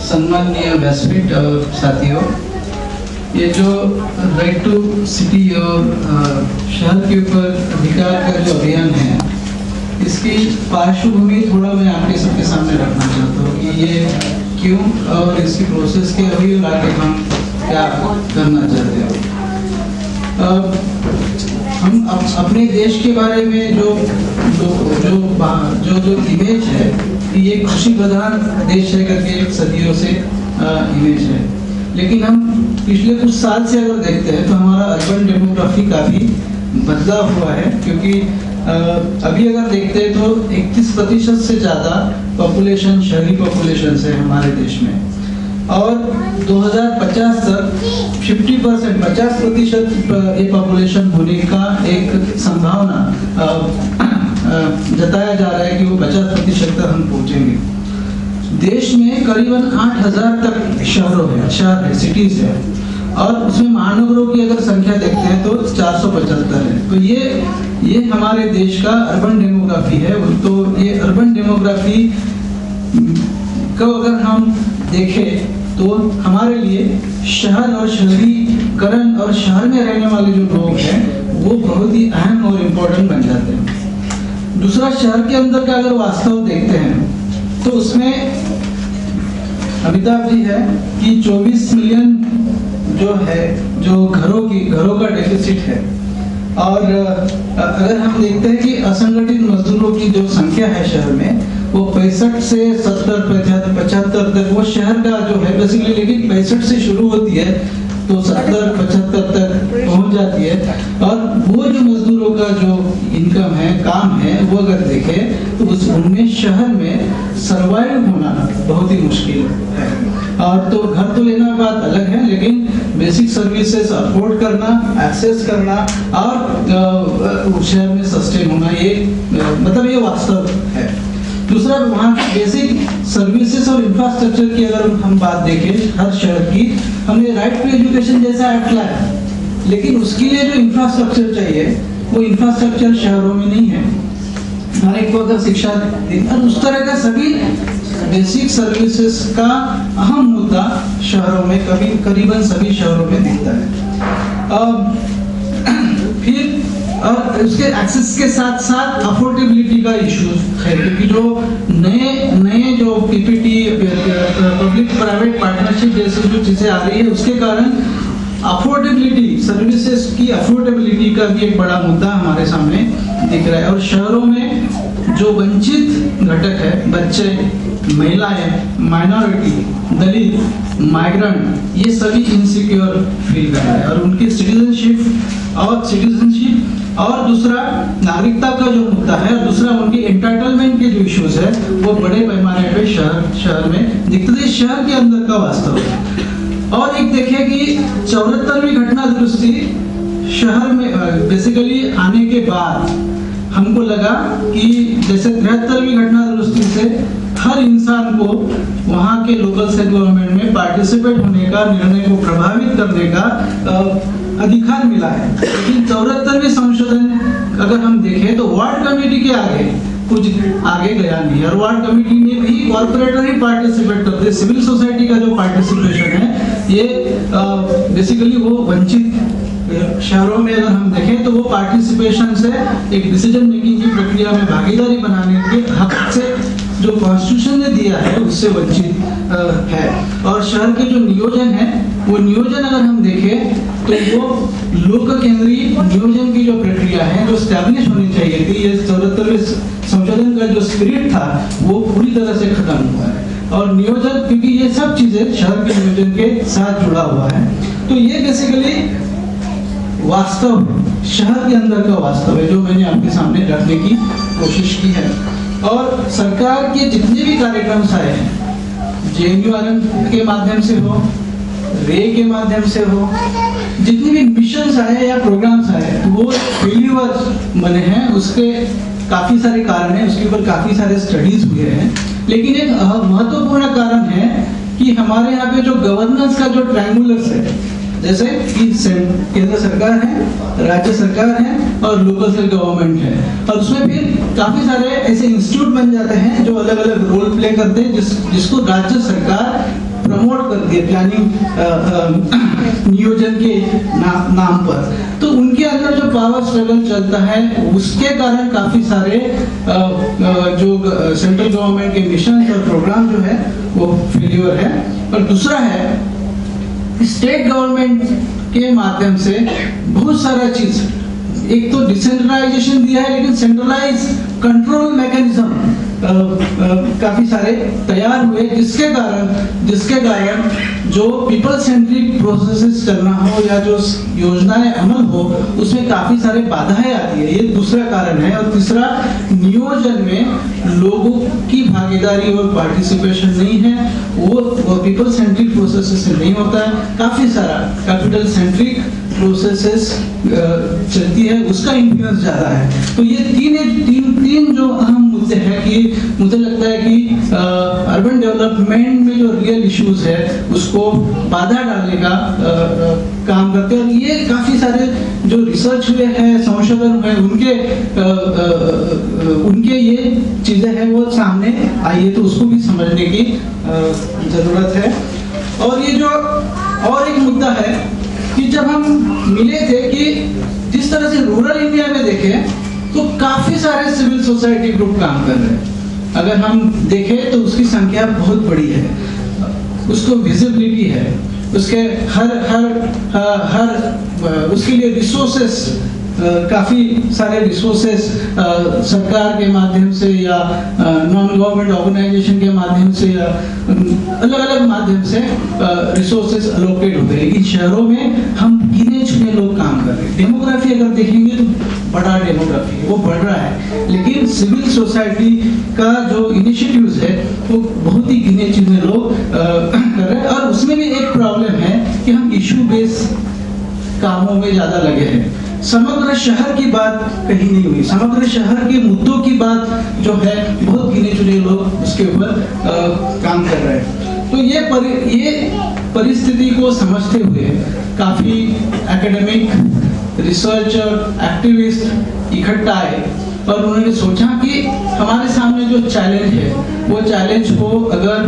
सम्माननीय बैचमेट और साथियों, ये जो राइट टू सिटी और शहर के ऊपर अधिकार का जो अभियान है, इसकी पार्श्वभूमि थोड़ा मैं आपके सबके सामने रखना चाहता हूँ कि ये क्यों और इसकी प्रोसेस के अभी और आगे हम क्या करना चाहते हैं। हम अपने देश के बारे में जो इमेज है, ये कृषि प्रधान देश है करके एक सदियों से इमेज है, लेकिन हम पिछले कुछ साल से अगर देखते हैं तो हमारा अर्बन डेमोग्राफी काफ़ी बदला हुआ है, क्योंकि अभी अगर देखते हैं तो 31% से ज़्यादा पॉपुलेशन शहरी पॉपुलेशन है हमारे देश में, और 2050 तक 50% ये पॉपुलेशन होने का एक संभावना जताया जा रहा है कि वो 50% तक हम पहुंचेंगे। देश में करीबन 8000 तक शहर है, सिटीज है, और उसमें महानगरों की अगर संख्या देखते हैं तो 475 है। तो ये हमारे देश का अर्बन डेमोग्राफी है। तो ये अर्बन डेमोग्राफी को अगर हम देखें तो हमारे लिए शहर और शहरीकरण और शहर में रहने वाले जो लोग हैं वो बहुत ही अहम और इम्पोर्टेंट बन जाते हैं। दूसरा, शहर के अंदर का अगर वास्तव देखते हैं तो उसमें अमिताभ जी है कि 24 मिलियन जो घरों का डेफिसिट है, और अगर हम देखते हैं कि असंगठित मजदूरों की जो संख्या है शहर में वो 65 से 70-75 तक वो शहर का जो है बेसिकली, लेकिन 65 से शुरू होती है तो 70-75 तक पहुंच जाती है। और वो जो मजदूरों का जो इनकम है, काम है, वो अगर देखें तो उनमें शहर में सरवाइव होना बहुत ही मुश्किल है। और तो घर तो लेना बात अलग है, लेकिन बेसिक सर्विसेज अफोर्ड करना, एक्सेस करना और शहर में सस्टेन होना, ये वास्तव है। दूसरा, वहाँ की बेसिक सर्विसेज और इंफ्रास्ट्रक्चर की अगर हम बात देखें हर शहर की, हमने राइट टू एजुकेशन जैसा एक्ट लाया, लेकिन उसके लिए जो इंफ्रास्ट्रक्चर चाहिए वो इंफ्रास्ट्रक्चर शहरों में नहीं है। हर एक को अगर शिक्षा और उस तरह का सभी बेसिक सर्विसेज का अहम मुद्दा शहरों में करीबन सभी शहरों में दिखता है। फिर उसके एक्सेस के साथ साथ अफोर्डेबिलिटी का इशू है, क्योंकि जो नए जो पीपीटी पब्लिक प्राइवेट पार्टनरशिप जैसे जो चीजें आ रही है, उसके कारण अफोर्डेबिलिटी, सर्विसेज की अफोर्डेबिलिटी का भी एक बड़ा मुद्दा हमारे सामने दिख रहा है। और शहरों में जो वंचित घटक है, बच्चे, महिलाएं, माइनॉरिटी, दलित, माइग्रेंट, ये सभी इनसिक्योर फील कर रहे हैं, और उनकी सिटीजनशिप और दूसरा नागरिकता का जो मुद्दा है, और दूसरा उनकी एंटाइटलमेंट के जो इश्यूज है वो बड़े पैमाने पे शहर में दिखते थे, शहर के अंदर का वास्तव है। और एक देखें कि 74वीं घटना दुरुस्ती शहर में बेसिकली आने के बाद हमको लगा कि जैसे 73वीं घटना दुरुस्ती से हर इंसान को वहाँ के लोकल सेल्फ गवर्नमेंट में पार्टिसिपेट होने का, निर्णय को प्रभावित करने का अधिकार मिला है, लेकिन 74वें संशोधन अगर हम देखें तो वार्ड कमेटी के आगे कुछ आगे गया नहीं, और वार्ड कमेटी में भी कॉर्पोरेटर ही पार्टिसिपेट करते हैं। सिविल सोसाइटी का जो पार्टिसिपेशन है ये बेसिकली वो वंचित शहरों में अगर हम देखें तो वो पार्टिसिपेशन से एक डिसीजन मेकिंग की प्रक्रिया में भागीदारी बनाने के हक से जो कॉन्स्टिट्यूशन ने दिया है उससे वंचित है। और शहर के जो नियोजन है वो नियोजन अगर हम देखें तो वो लोक केंद्रीय नियोजन की जो प्रक्रिया है जो स्टैब्लिश होनी चाहिए थी, ये 74वें संशोधन का जो स्पिरिट था वो पूरी तरह से खत्म हुआ है। और नियोजन, क्योंकि ये सब चीजें शहर के नियोजन के साथ जुड़ा हुआ है, तो ये बेसिकली वास्तव शहर के अंदर का वास्तव है जो मैंने आपके सामने रखने की कोशिश की है। और सरकार के जितने भी कार्यक्रम आए हैं, JNURM के माध्यम से हो, रे के माध्यम से हो, जितने भी मिशन आए या प्रोग्राम्स आए वो फेल्यूअर बने हैं। उसके काफी सारे कारण हैं, उसके ऊपर काफी सारे स्टडीज हुए हैं, लेकिन एक महत्वपूर्ण कारण है कि हमारे यहाँ पे जो गवर्नेंस का जो ट्रायंगुलर्स है जैसे कि केंद्र सरकार है, राज्य सरकार है और लोकल सेल्फ गवर्नमेंट है, और उसमें फिर काफी सारे ऐसे इंस्टीट्यूट बन जाते हैं जो अलग अलग रोल प्ले करते हैं, जिसको राज्य सरकार प्रमोट करती है प्लानिंग नियोजन के नाम पर। तो उनके अंदर जो पावर स्ट्रगल चलता है उसके कारण काफी सारे जो सेंट्रल गवर्नमेंट के मिशन और प्रोग्राम जो है वो फेल्योर है। और दूसरा है स्टेट गवर्नमेंट के माध्यम से बहुत सारा चीज, एक तो डिसेंट्रलाइजेशन दिया है, लेकिन सेंट्रलाइज कंट्रोल मैकेनिज्म काफी सारे तैयार हुए, जिसके कारण जो पीपल सेंट्रिक प्रोसेसेस करना हो या जो योजनाएं अमल हो उसमें काफी सारे बाधाएं आती है, ये दूसरा कारण है। और तीसरा, नियोजन में लोगों की भागीदारी और पार्टिसिपेशन नहीं है, वो पीपल सेंट्रिक प्रोसेसेस से नहीं होता है, काफी सारा कैपिटल सेंट्रिक प्रोसेसेस चलती है, उसका इन्फ्लुएंस ज्यादा है। तो ये तीन जो अहम मुद्दे हैं कि मुझे लगता है कि अर्बन डेवलपमेंट में जो रियल इश्यूज है उसको बाधा डालने का काम करते हैं। और ये काफी सारे जो रिसर्च हुए हैं, संशोधन हुए, उनके ये चीजें हैं वो सामने आई है, तो उसको भी समझने की जरूरत है। और ये जो और एक मुद्दा है कि जब हम मिले थे कि जिस तरह से रूरल इंडिया में देखें तो काफी सारे सिविल सोसाइटी ग्रुप काम कर रहे हैं। अगर हम देखें तो उसकी संख्या बहुत बड़ी है, उसको विजिबिलिटी है, उसके हर उसके लिए रिसोर्सेस, काफी सारे रिसोर्सेस सरकार के माध्यम से या नॉन गवर्नमेंट ऑर्गेनाइजेशन के माध्यम से या अलग अलग माध्यम से रिसोर्सेस अलोकेट होते हैं। लेकिन शहरों में हम गिने चुने लोग काम कर रहे हैं। डेमोग्राफी अगर देखेंगे तो बड़ा डेमोग्राफी है, वो बढ़ रहा है, लेकिन सिविल सोसाइटी का जो इनिशिएटिव्स है वो बहुत ही गिने चुने लोग कर रहे हैं। और उसमें भी एक प्रॉब्लम है कि हम इशू बेस कामों में ज्यादा लगे हैं, समग्र शहर की बात कहीं नहीं हुई, समग्र शहर के मुद्दों की बात जो है बहुत गिने चुने लोग उसके ऊपर काम कर रहे हैं। तो ये परिस्थिति को समझते हुए काफी एकेडमिक रिसर्चर एक्टिविस्ट इकट्ठा आए और उन्होंने सोचा कि हमारे सामने जो चैलेंज है वो चैलेंज को अगर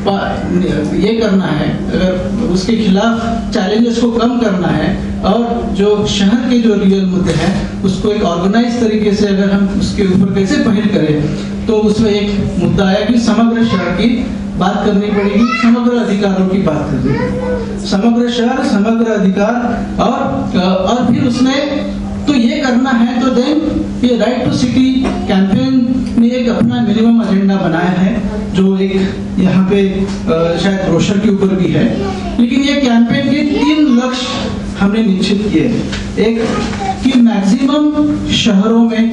ये करना है, अगर उसके खिलाफ चैलेंजेस को कम करना है और जो शहर के जो रियल मुद्दे हैं उसको एक ऑर्गेनाइज तरीके से अगर हम उसके ऊपर कैसे पहल करें, तो उसमें एक मुद्दा आया कि समग्र शहर की बात करनी पड़ेगी, समग्र अधिकारों की बात करनी पड़ेगी, समग्र शहर, समग्र अधिकार। और फिर उसमें तो ये करना है तो देन ये राइट टू सिटी कैंपेन ने एक अपना मिनिमम एजेंडा बनाया है जो एक यहाँ पे शायद ब्रोशर के ऊपर भी है। लेकिन ये कैंपेन के 3 लक्ष्य हमने निश्चित किए। एक कि मैक्सिमम शहरों में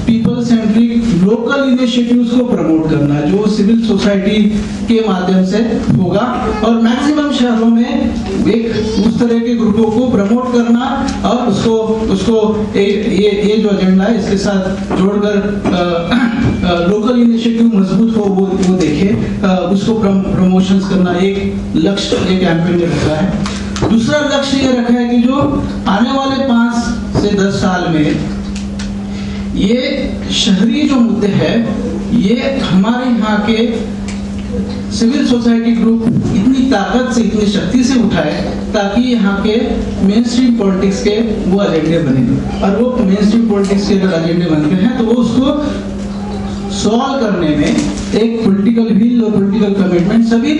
पीपल सेंट्रिक लोकल इनिशिएटिव्स को प्रमोट करना जो सिविल सोसाइटी के माध्यम से होगा, और मैक्सिमम शहरों में एक उस तरह के ग्रुपों को प्रमोट करना और उसको ये जो एजेंडा है इसके साथ जोड़कर लोकल इनिशिएटिव मजबूत हो वो देखे, उसको प्रमोशंस करना एक लक्ष्य ये कैंपेन ने रखा है। दूसरा लक्ष्य ये रखा है कि जो आने वाले 5 से 10 साल में ये शहरी जो मुद्दे हैं ये हमारे यहाँ के सिविल सोसाइटी ग्रुप इतनी ताकत से, इतनी शक्ति से उठाए ताकि यहाँ के मेन स्ट्रीम पॉलिटिक्स के वो एजेंडे बने। और वो मेन स्ट्रीम पॉलिटिक्स के अगर एजेंडे बनते हैं तो वो उसको सॉल्व करने में एक पॉलिटिकल विल और पॉलिटिकल कमिटमेंट सभी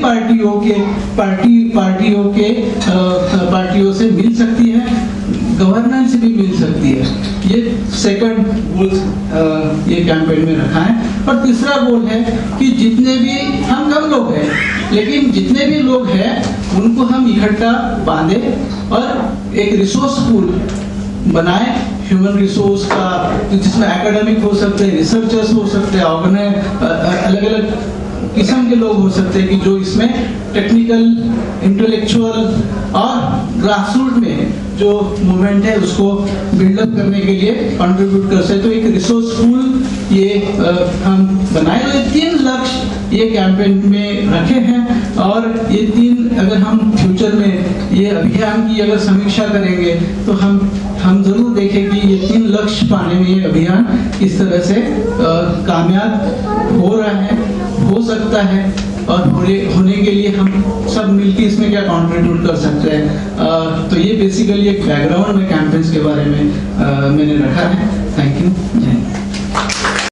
पार्टियों से मिल सकती है, गवर्नेंस से भी मिल सकती है। ये सेकंड गोल ये कैंपेन में रखा है। और तीसरा गोल है कि जितने भी हम कम लोग हैं लेकिन जितने भी लोग हैं उनको हम इकट्ठा बांधे और एक रिसोर्स पूल बनाए, ह्यूमन रिसोर्स का, जिसमें एकेडमिक हो सकते हैं, रिसर्चर्स हो सकते हैं, अलग अलग किस्म के लोग हो सकते हैं कि जो इसमें टेक्निकल, इंटेलेक्चुअल और ग्रासरूट में जो मूवमेंट है उसको बिल्डअप करने के लिए कंट्रीब्यूट कर सकते। तो एक रिसोर्स पूल ये हम बनाए। तो ये 3 लक्ष्य ये कैंपेन में रखे हैं। और ये 3 अगर हम फ्यूचर में ये अभियान की अगर समीक्षा करेंगे तो हम जरूर देखें कि ये 3 लक्ष्य पाने में ये अभियान किस तरह से कामयाब हो रहा है, हो सकता है, और होने के लिए हम सब मिलकर इसमें क्या कंट्रीब्यूट कर सकते हैं। तो ये बेसिकली एक बैकग्राउंड में कैंपेन्स के बारे में मैंने रखा है। Thank you.